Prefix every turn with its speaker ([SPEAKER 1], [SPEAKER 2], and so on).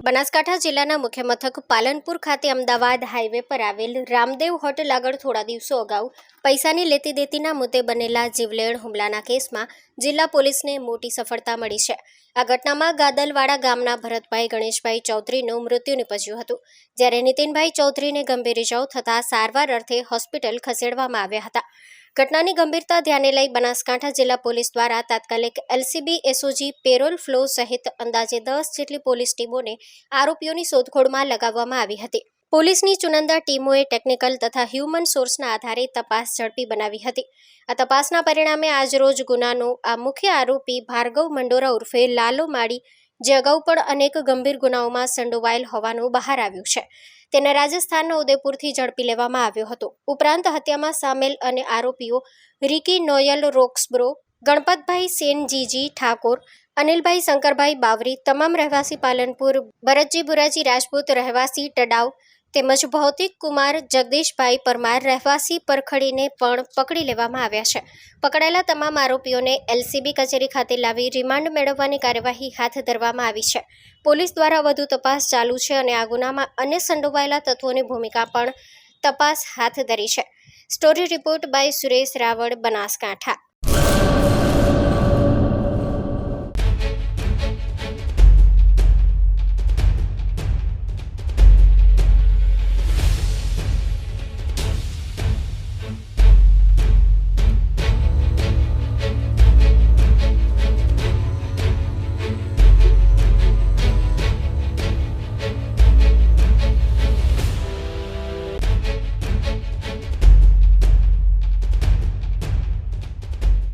[SPEAKER 1] બનાસકાંઠા જિલ્લાના મુખ્ય મથક પાલનપુર ખાતે અમદાવાદ હાઈવે પર આવેલ રામદેવ હોટલ આગળ થોડા દિવસો અગાઉ પૈસાની લેતી દેતીના મુદ્દે બનેલા જીવલેણ હુમલાના કેસમાં જિલ્લા પોલીસને મોટી સફળતા મળી છે। આ ઘટનામાં ગાદલવાડા ગામના ભરતભાઈ ગણેશભાઈ ચૌધરીનું મૃત્યુ નિપજ્યું હતું, જ્યારે નીતિનભાઈ ચૌધરીને ગંભીર ઇજાઓ થતાં સારવાર અર્થે હોસ્પિટલ ખસેડવામાં આવ્યા હતા। ઘટનાની ગંભીરતા ધ્યાને લઈ બનાસકાંઠા જિલ્લા પોલીસ દ્વારા તાત્કાલિક એલસીબી, એસઓજી, પેરોલ ફ્લો સહિત અંદાજે 10 જેટલી પોલીસ ટીમોને આરોપીઓની શોધખોળમાં લગાવવામાં આવી હતી। પોલીસની ચુનંદા ટીમોએ ટેકનિકલ તથા હ્યુમન સોર્સના આધારે તપાસ ઝડપી બનાવી હતી। આ તપાસના પરિણામે આજરોજ ગુનાનો આ મુખ્ય આરોપી ભાર્ગવ મંડોરા ઉર્ફે લાલો માળી, જે અગાઉ પણ અનેક ગંભીર ગુનાઓમાં સંડોવાયેલ હોવાનું બહાર આવ્યું છે, તેને રાજસ્થાનના ઉદયપુરથી ઝડપી લેવામાં આવ્યો હતો। ઉપરાંત હત્યામાં સામેલ અને આરોપીઓ રિકી નોયલ રોક્સબ્રો, ગણપતભાઈ સેનજીજી ઠાકોર, અનિલભાઈ શંકરભાઈ બાવરી તમામ રહેવાસી પાલનપુર, ભરતજી બુરાજી રાજપૂત રહેવાસી ટડાવ તેમજ ભૌતિક કુમાર જગદીશભાઈ પરમાર રહેવાસી પરખડીને પણ પકડી લેવામાં આવ્યા છે। પકડાયેલા તમામ આરોપીઓને એલસીબી કચેરી ખાતે લાવી રિમાન્ડ મેળવવાની કાર્યવાહી હાથ ધરવામાં આવી છે। પોલીસ દ્વારા વધુ તપાસ ચાલુ છે અને આ ગુનામાં અન્ય સંડોવાયેલા તત્વોની ભૂમિકા પણ તપાસ હાથ ધરી છે। Story report by Suresh Raval, Banaskantha.